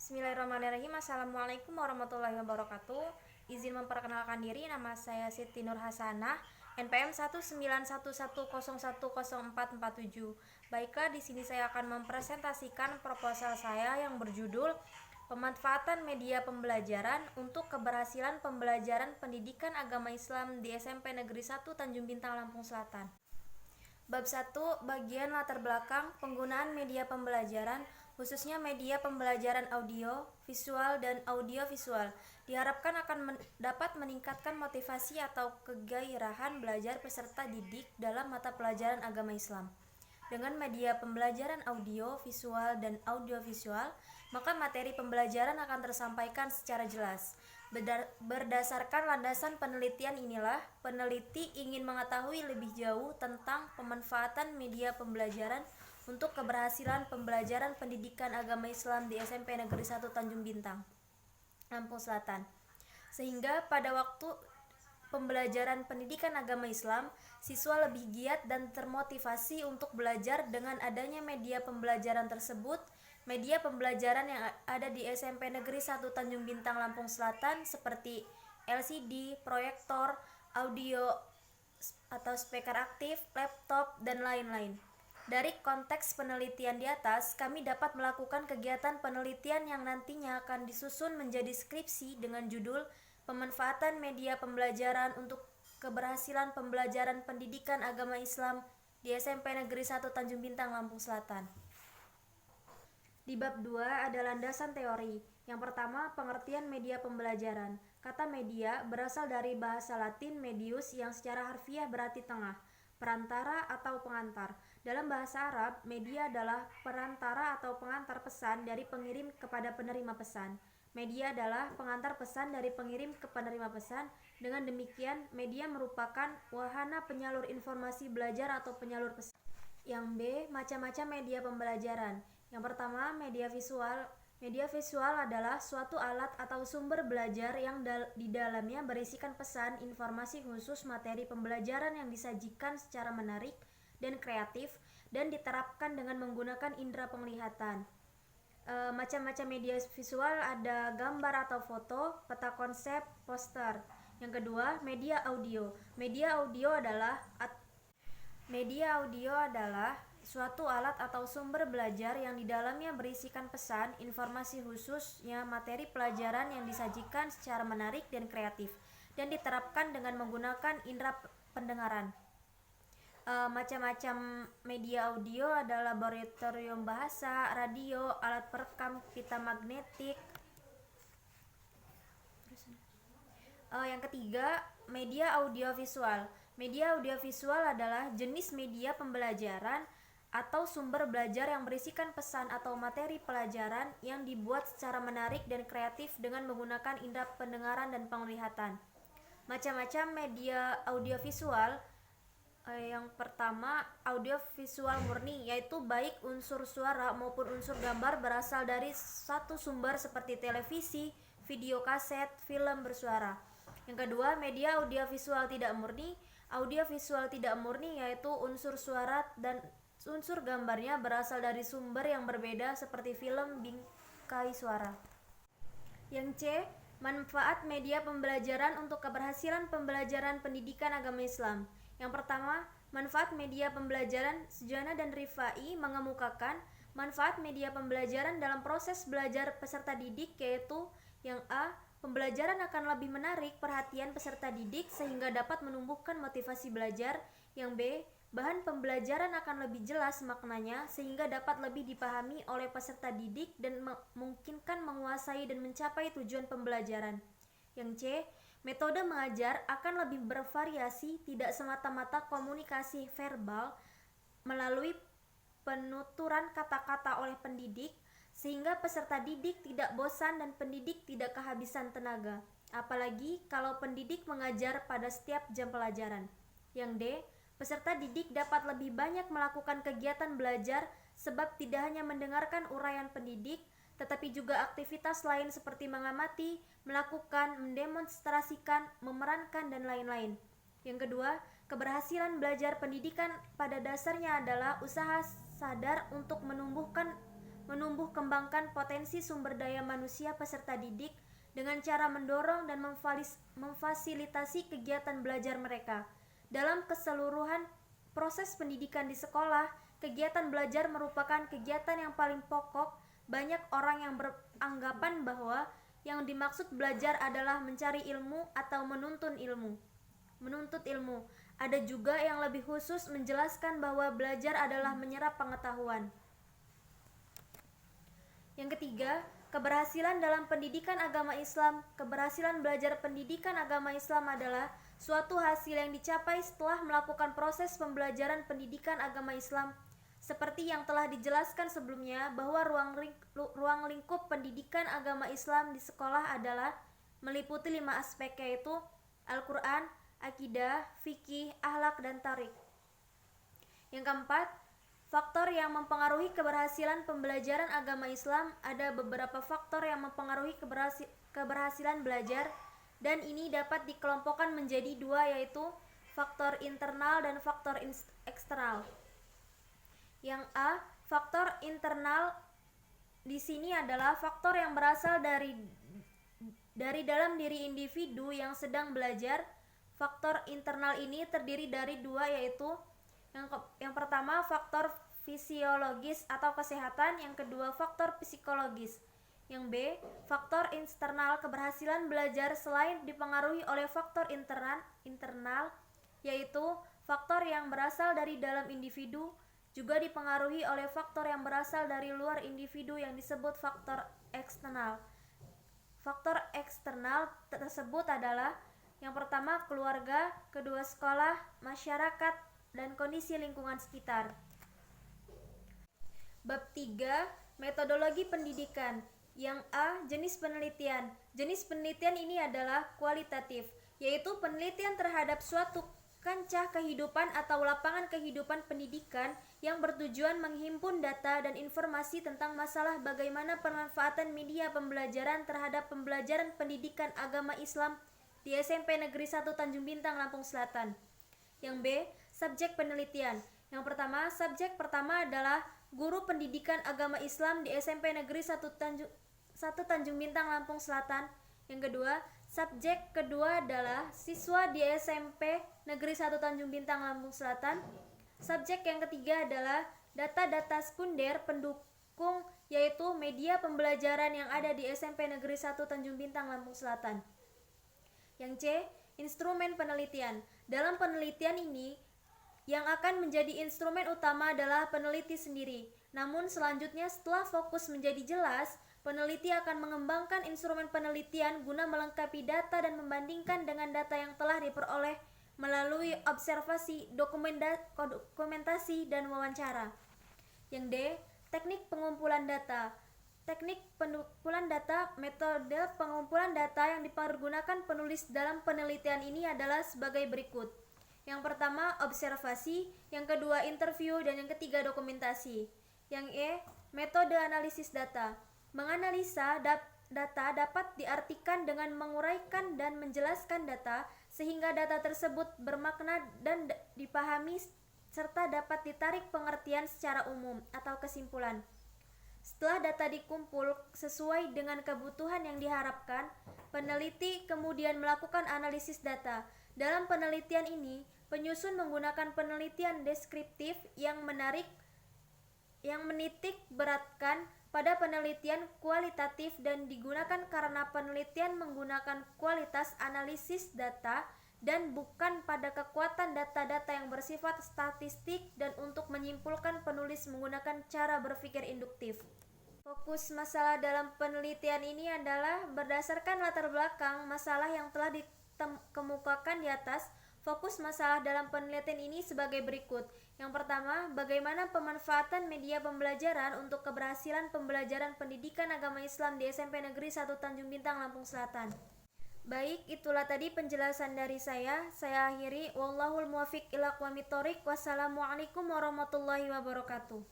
Bismillahirrahmanirrahim. Assalamualaikum warahmatullahi wabarakatuh. Izin memperkenalkan diri, nama saya Siti Nur Hasanah, NPM 19110100447. Baiklah, di sini saya akan mempresentasikan proposal saya yang berjudul Pemanfaatan Media Pembelajaran untuk Keberhasilan Pembelajaran Pendidikan Agama Islam di SMP Negeri 1 Tanjung Bintang, Lampung Selatan. Bab 1, bagian latar belakang penggunaan media pembelajaran, khususnya media pembelajaran audio, visual, dan audiovisual, diharapkan akan dapat meningkatkan motivasi atau kegairahan belajar peserta didik dalam mata pelajaran agama Islam. Dengan media pembelajaran audio, visual, dan audiovisual, maka materi pembelajaran akan tersampaikan secara jelas. Berdasarkan landasan penelitian inilah, peneliti ingin mengetahui lebih jauh tentang pemanfaatan media pembelajaran untuk keberhasilan pembelajaran pendidikan agama Islam di SMP Negeri 1 Tanjung Bintang, Lampung Selatan. Sehingga pada waktu pembelajaran pendidikan agama Islam, siswa lebih giat dan termotivasi untuk belajar dengan adanya media pembelajaran tersebut. Media pembelajaran yang ada di SMP Negeri 1 Tanjung Bintang, Lampung Selatan seperti LCD, proyektor, audio atau speaker aktif, laptop, dan lain-lain. Dari konteks penelitian di atas, kami dapat melakukan kegiatan penelitian yang nantinya akan disusun menjadi skripsi dengan judul Pemanfaatan Media Pembelajaran untuk Keberhasilan Pembelajaran Pendidikan Agama Islam di SMP Negeri 1 Tanjung Bintang, Lampung Selatan. Di bab 2 ada landasan teori. Yang pertama, pengertian media pembelajaran. Kata media berasal dari bahasa Latin medius yang secara harfiah berarti tengah, perantara atau pengantar. Dalam bahasa Arab, media adalah perantara atau pengantar pesan dari pengirim kepada penerima pesan. Media adalah pengantar pesan dari pengirim ke penerima pesan. Dengan demikian, media merupakan wahana penyalur informasi belajar atau penyalur pesan. Yang B, macam-macam media pembelajaran. Yang pertama, media visual. Media visual adalah suatu alat atau sumber belajar yang di dalamnya berisikan pesan, informasi khusus, materi pembelajaran yang disajikan secara menarik dan kreatif dan diterapkan dengan menggunakan indera penglihatan. Macam-macam media visual ada gambar atau foto, peta konsep, poster. Yang kedua, media audio. Media audio adalah suatu alat atau sumber belajar yang di dalamnya berisikan pesan, informasi khususnya materi pelajaran yang disajikan secara menarik dan kreatif dan diterapkan dengan menggunakan indera pendengaran. Macam-macam media audio adalah laboratorium bahasa, radio, alat perekam, pita magnetik. Yang ketiga, media audiovisual. Media audiovisual adalah jenis media pembelajaran atau sumber belajar yang berisikan pesan atau materi pelajaran yang dibuat secara menarik dan kreatif dengan menggunakan indera pendengaran dan penglihatan. Macam-macam media audiovisual. Yang pertama, audiovisual murni, yaitu baik unsur suara maupun unsur gambar berasal dari satu sumber seperti televisi, video kaset, film bersuara. Yang kedua, media audiovisual tidak murni. Audiovisual tidak murni yaitu unsur suara dan unsur gambarnya berasal dari sumber yang berbeda seperti film, bingkai suara. Yang C, manfaat media pembelajaran untuk keberhasilan pembelajaran pendidikan agama Islam. Yang pertama, manfaat media pembelajaran. Sujana dan Rifai mengemukakan manfaat media pembelajaran dalam proses belajar peserta didik, yaitu yang A, pembelajaran akan lebih menarik perhatian peserta didik sehingga dapat menumbuhkan motivasi belajar. Yang B, bahan pembelajaran akan lebih jelas maknanya sehingga dapat lebih dipahami oleh peserta didik dan memungkinkan menguasai dan mencapai tujuan pembelajaran. Yang C, metode mengajar akan lebih bervariasi, tidak semata-mata komunikasi verbal melalui penuturan kata-kata oleh pendidik, sehingga peserta didik tidak bosan dan pendidik tidak kehabisan tenaga, apalagi kalau pendidik mengajar pada setiap jam pelajaran. Yang D, peserta didik dapat lebih banyak melakukan kegiatan belajar sebab tidak hanya mendengarkan uraian pendidik, tetapi juga aktivitas lain seperti mengamati, melakukan, mendemonstrasikan, memerankan, dan lain-lain. Yang kedua, keberhasilan belajar pendidikan pada dasarnya adalah usaha sadar untuk menumbuhkan menumbuh kembangkan potensi sumber daya manusia peserta didik dengan cara mendorong dan memfasilitasi kegiatan belajar mereka. Dalam keseluruhan proses pendidikan di sekolah, kegiatan belajar merupakan kegiatan yang paling pokok. Banyak orang yang beranggapan bahwa yang dimaksud belajar adalah mencari ilmu atau menuntut ilmu. Ada juga yang lebih khusus menjelaskan bahwa belajar adalah menyerap pengetahuan. Yang ketiga, keberhasilan dalam pendidikan agama Islam. Keberhasilan belajar pendidikan agama Islam adalah suatu hasil yang dicapai setelah melakukan proses pembelajaran pendidikan agama Islam. Seperti yang telah dijelaskan sebelumnya, bahwa ruang lingkup pendidikan agama Islam di sekolah adalah meliputi 5 aspek, yaitu Al-Quran, akidah, fikih, akhlak, dan tarik. Yang keempat, faktor yang mempengaruhi keberhasilan pembelajaran agama Islam. Ada beberapa faktor yang mempengaruhi keberhasilan belajar, dan ini dapat dikelompokkan menjadi 2, yaitu faktor internal dan faktor eksternal. Yang A, faktor internal di sini adalah faktor yang berasal dari dalam diri individu yang sedang belajar. Faktor internal ini terdiri dari 2, yaitu yang pertama faktor fisiologis atau kesehatan, yang kedua faktor psikologis. Yang B, faktor eksternal. Keberhasilan belajar selain dipengaruhi oleh faktor internal, yaitu faktor yang berasal dari dalam individu, juga dipengaruhi oleh faktor yang berasal dari luar individu yang disebut faktor eksternal. Faktor eksternal tersebut adalah yang pertama keluarga, kedua sekolah, masyarakat, dan kondisi lingkungan sekitar. Bab 3, metodologi pendidikan. Yang A, jenis penelitian. Jenis penelitian ini adalah kualitatif, yaitu penelitian terhadap suatu kancah kehidupan atau lapangan kehidupan pendidikan yang bertujuan menghimpun data dan informasi tentang masalah bagaimana pemanfaatan media pembelajaran terhadap pembelajaran pendidikan agama Islam di SMP Negeri 1 Tanjung Bintang, Lampung Selatan. Yang B, subjek penelitian. Yang pertama, subjek pertama adalah guru pendidikan agama Islam di SMP Negeri 1 Tanjung Bintang, Lampung Selatan. Yang kedua, subjek kedua adalah siswa di SMP Negeri 1 Tanjung Bintang, Lampung Selatan. Subjek yang ketiga adalah data-data sekunder pendukung, yaitu media pembelajaran yang ada di SMP Negeri 1 Tanjung Bintang, Lampung Selatan. Yang C, instrumen penelitian. Dalam penelitian ini, yang akan menjadi instrumen utama adalah peneliti sendiri. Namun selanjutnya, setelah fokus menjadi jelas, peneliti akan mengembangkan instrumen penelitian guna melengkapi data dan membandingkan dengan data yang telah diperoleh melalui observasi, dokumentasi, dan wawancara. Yang D, teknik pengumpulan data. Teknik pengumpulan data. Metode pengumpulan data yang dipergunakan penulis dalam penelitian ini adalah sebagai berikut. Yang pertama, observasi, yang kedua, interview, dan yang ketiga, dokumentasi. Yang E, metode analisis data. Menganalisa data dapat diartikan dengan menguraikan dan menjelaskan data sehingga data tersebut bermakna dan dipahami serta dapat ditarik pengertian secara umum atau kesimpulan. Setelah data dikumpul sesuai dengan kebutuhan yang diharapkan, peneliti kemudian melakukan analisis data. Dalam penelitian ini, penyusun menggunakan penelitian deskriptif yang menitik beratkan pada penelitian kualitatif dan digunakan karena penelitian menggunakan kualitas analisis data dan bukan pada kekuatan data-data yang bersifat statistik, dan untuk menyimpulkan penulis menggunakan cara berpikir induktif. Fokus masalah dalam penelitian ini adalah berdasarkan latar belakang masalah yang telah dikemukakan di atas. Fokus masalah dalam penelitian ini sebagai berikut. Yang pertama, bagaimana pemanfaatan media pembelajaran untuk keberhasilan pembelajaran pendidikan agama Islam di SMP Negeri 1 Tanjung Bintang, Lampung Selatan. Baik, itulah tadi penjelasan dari saya. Saya akhiri. Wallahul muwaffiq ila aqwamit thoriq. Wassalamualaikum warahmatullahi wabarakatuh.